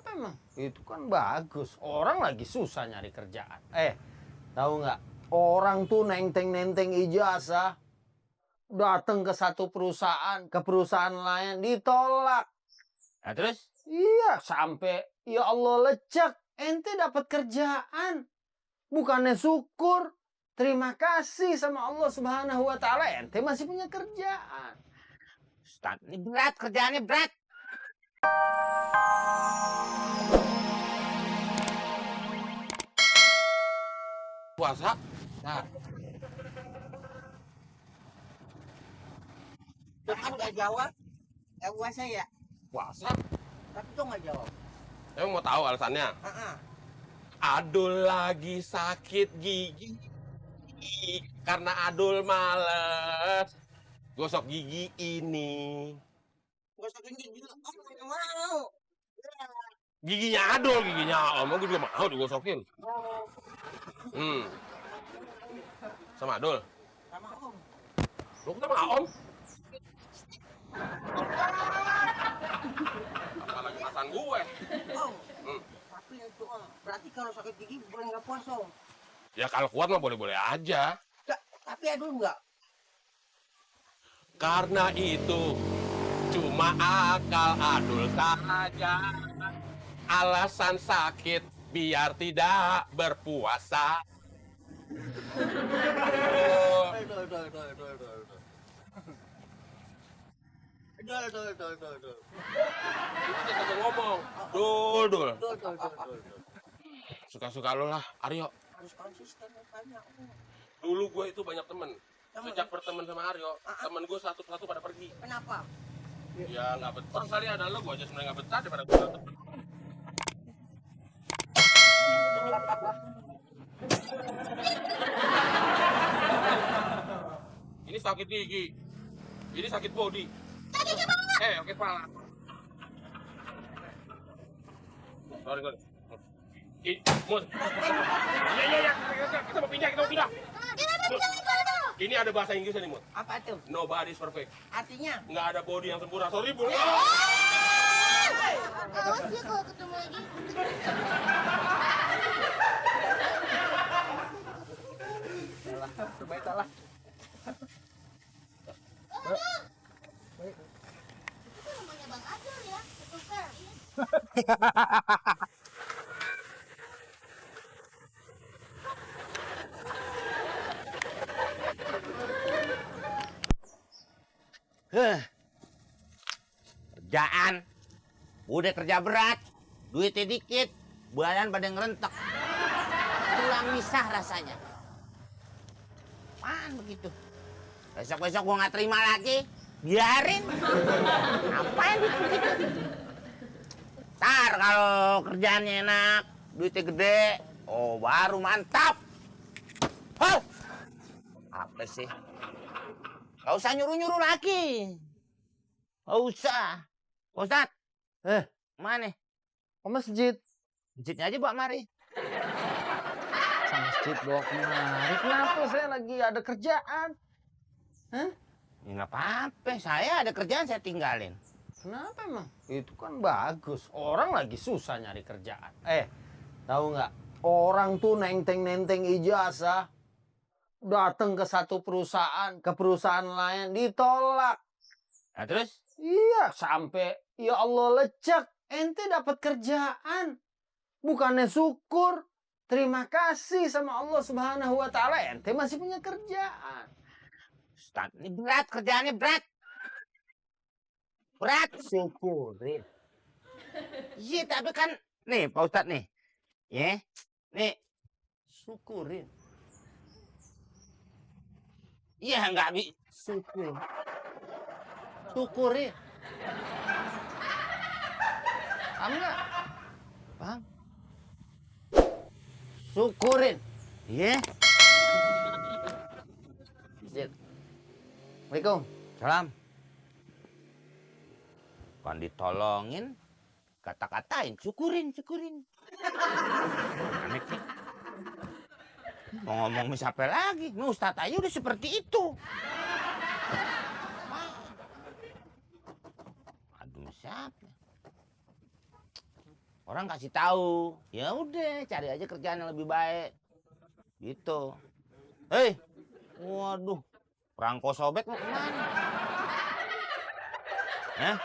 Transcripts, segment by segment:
Kenapa emang? Itu kan bagus. Orang lagi susah nyari kerjaan. Tahu nggak? Orang tuh nenteng-nenteng ijazah. Datang ke satu perusahaan, ke perusahaan lain ditolak. Nah, terus? Iya, sampai ya Allah lecek. Ente dapat kerjaan. Bukannya syukur. Terima kasih sama Allah Subhanahu wa Ta'ala. Ente masih punya kerjaan. Ustaz, ini berat, kerjaannya berat. Puasa? Nah, Tuh kan nggak jawab, puasa ya. Puasa? Tapi tuh nggak jawab. Emang mau tahu alasannya? Adul lagi sakit gigi. Karena Adul males gosok gigi ini. Gosokin gigi, nggak mau. Giginya Adul, giginya Om. Gue juga mau digosokin. Sama Adul? Sama Om. Lu kenapa nggak Om? Apalagi pasan gue. Om. Tapi itu Om, berarti kalau sakit gigi boleh nggak puasa Om? Ya kalau kuat mah boleh-boleh aja. Tapi Adul nggak. Karena itu cuma akal Adul saja. Alasan sakit biar tidak berpuasa. Dul. Itu kita ngomong. Dul. Suka-suka lo lah, Aryo. Harus konsisten banyak. Dulu gue itu banyak temen. Sejak berteman sama Aryo, temen gue satu-satu pada pergi. Kenapa? Ya nggak betah kali ada lo, gue aja sebenarnya nggak betah daripada gue temen. Ini sakit gigi, ini sakit body. Oke kepala. Sorry. Mus. Iya. Kita mau pindah. Ini ada bahasa Inggrisnya nih, Mut. Apa tuh? Nobody is perfect. Artinya? Nggak ada body yang sempurna. Sorry, Bu. Awas ya kalau ketemu lagi. Salah. Itu rumahnya Bang Adul ya, betul servis. kerjaan. Udah kerja berat, duitnya dikit, badan pada ngerentek. Tulang misah rasanya. Apaan begitu? Besok-besok gua nggak terima lagi, biarin. Ngapain begitu? Ntar kalau kerjaannya enak, duitnya gede, oh baru mantap. Hah? Apa sih? Gak usah nyuruh-nyuruh lagi. Gak usah. Ustadz. Mana? Ke masjid. Masjidnya aja bawa mari. Ke masjid bawa kemari. Kenapa saya lagi ada kerjaan? Ya nggak apa-apa. Saya ada kerjaan saya tinggalin. Kenapa emang? Itu kan bagus. Orang lagi susah nyari kerjaan. Tahu nggak? Orang tuh nenteng-nenteng ijazah. Datang ke satu perusahaan, ke perusahaan lain ditolak. Nah terus? Iya, sampai ya Allah lecek. Ente dapat kerjaan. Bukannya syukur. Terima kasih sama Allah Subhanahu wa Ta'ala. Ente masih punya kerjaan. Ustaz, ini berat, kerjaannya berat. Berat. Syukurin. Iya, tapi kan nih Pak Ustadz nih. Ya. Nih, Syukurin. iya nggak bi. Syukurin. Paham nggak? Paham? Syukurin. Iya. Assalamualaikum. Salam. Kan ditolongin, kata-katain, syukurin. Aneh nih. Mau ngomong siapa lagi? Nih Ustadz aja udah seperti itu. Aduh siapa? Orang kasih tahu. Ya udah, cari aja kerjaan yang lebih baik. Gitu. Hei. Waduh. Perangko sobek mau kemana? Hah?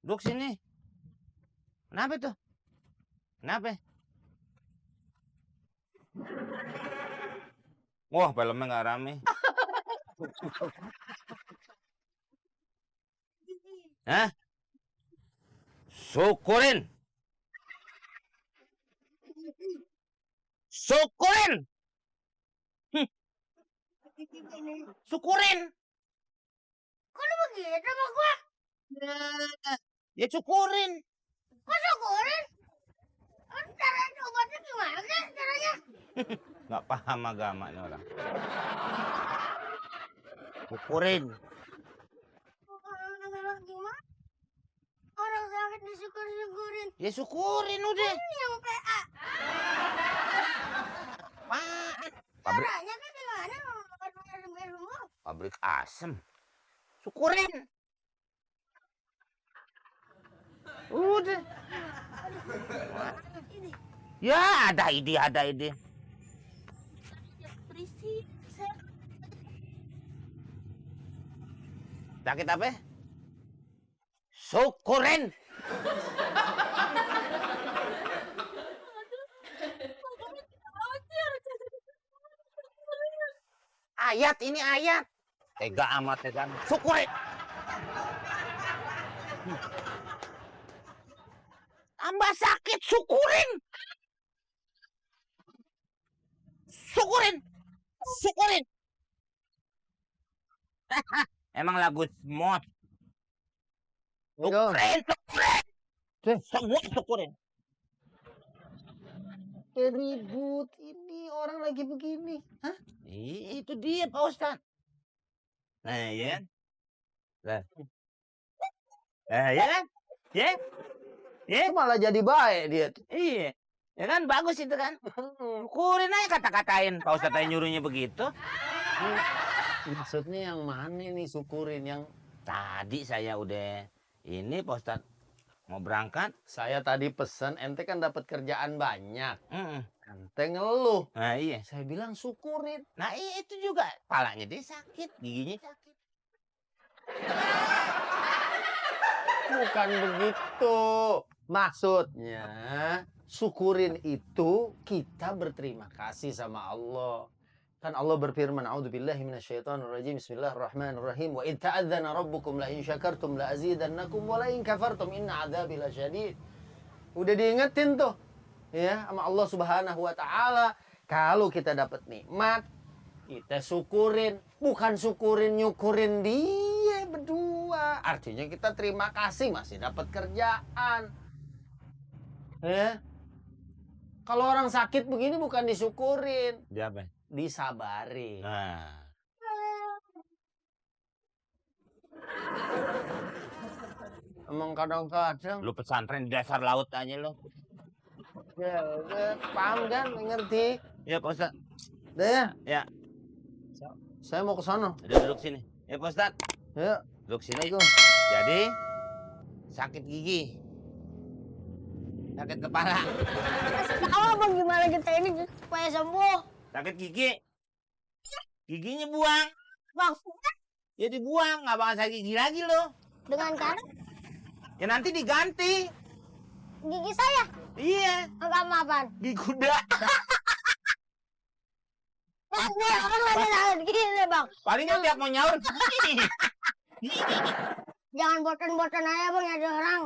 Duduk sini. Kenapa tuh? Kenapa? Wah, filmnya nggak rame. Hah? Syukurin. Syukurin. Syukurin. Kok lu begitu sama gua? Ya syukurin. Kok syukurin? Caranya obatnya gimana sih caranya? Nggak paham agama nih orang. Syukurin. Gimana? Orang sakit disyukur-syukurin. Ya syukurin udah. Ini yang PA. Apaan? Pabrik, Caranya kan gimana? Sampai sembuh. pabrik asem. Syukurin. Udah. Ini Ya ada ide. berisi. Saya Sakit apa? Syukurin. Ayat ini ayat. Tega amat tega. Syukurin. Tambah sakit syukurin. Syukurin. Syukurin. Emang lagu mod. Syukurin, syukurin. Semua syukurin. Ribut ini orang lagi begini. Hah? Itu dia Pak Ustadz. Nah ya. Lah. Ya kan? Ya. Itu malah jadi baik dia tuh. Iya. Ya kan bagus itu kan. Syukurin aja kata-katain. Pak Ustadz aja nyuruhnya begitu. Maksudnya yang mana nih syukurin yang Tadi saya udah ini Pak Ustadz mau berangkat. saya tadi pesen, ente kan dapat kerjaan banyak. Mm-mm. Ente ngeluh. Nah iya. Saya bilang syukurin. Nah itu juga palanya dia sakit, giginya sakit. Bukan begitu. Maksudnya, syukurin itu kita berterima kasih sama Allah. Kan Allah berfirman, "A'udzubillahi minasyaitonirrajim. Bismillahirrahmanirrahim. Wa idz ta'adzana rabbukum la in syakartum la azidannakum wa la in kafartum inna 'adzabi lasyadid." Udah diingetin tuh. Ya, sama Allah Subhanahu wa taala, kalau kita dapat nikmat, kita syukurin, bukan syukurin nyukurin dia berdua. Artinya kita terima kasih masih dapat kerjaan. Ya. Kalau orang sakit begini bukan disyukurin, Dia apa? disabari. Nah. Emang kadang-kadang Lu pesantren di dasar laut aja lu. ya, paham kan, ngerti. Ya Pak Ustadz. Deh, ya. Ya. Saya mau ke sana. Udah duduk sini. Ya Pak Ustadz. Ya. Duduk sini. Assalamualaikum. Jadi sakit gigi. Sakit kepala. Tahu abang gimana kita ini supaya sembuh? Sakit gigi. Giginya buang. Maksudnya Ya dibuang. Nggak bakal sakit gigi lagi lo. dengan cara Ya nanti diganti. gigi saya Iya. enggak mapan. Gigi kuda. Orang lagi sakit gini bang. Palingnya tiap mau nyaur. Jangan boten-boten aja bang ada orang.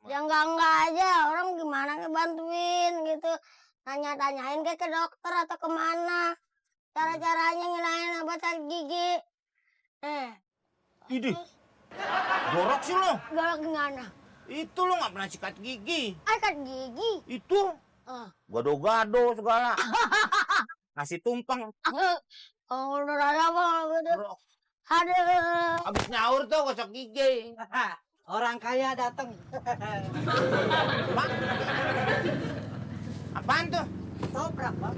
Ya enggak aja orang gimana ngebantuin gitu. Tanya-tanyain ke dokter atau kemana. Cara-caranya ngilangin obat sakit gigi. Idih. Jorok sih lo. Galak gimana? Itu lo nggak pernah sikat gigi. Sikat gigi. Itu Ah. gado-gado segala. Ngasih tumpeng. Oh, udah ada bang gitu. Aduh. Habis nyaur tuh gosok gigi. Orang kaya datang. Apaan tuh? Toprak, Bang.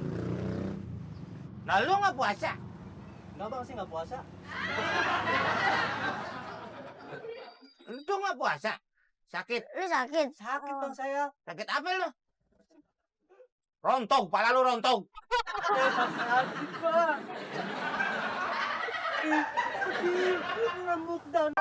Nah lu nggak puasa? Enggak, Bang, sih nggak puasa. Lu tuh nggak puasa? Sakit. Lu sakit? Sakit bang saya. Sakit apa lu? Rontog, pala lu rontog. Sakit bang. Rambut down.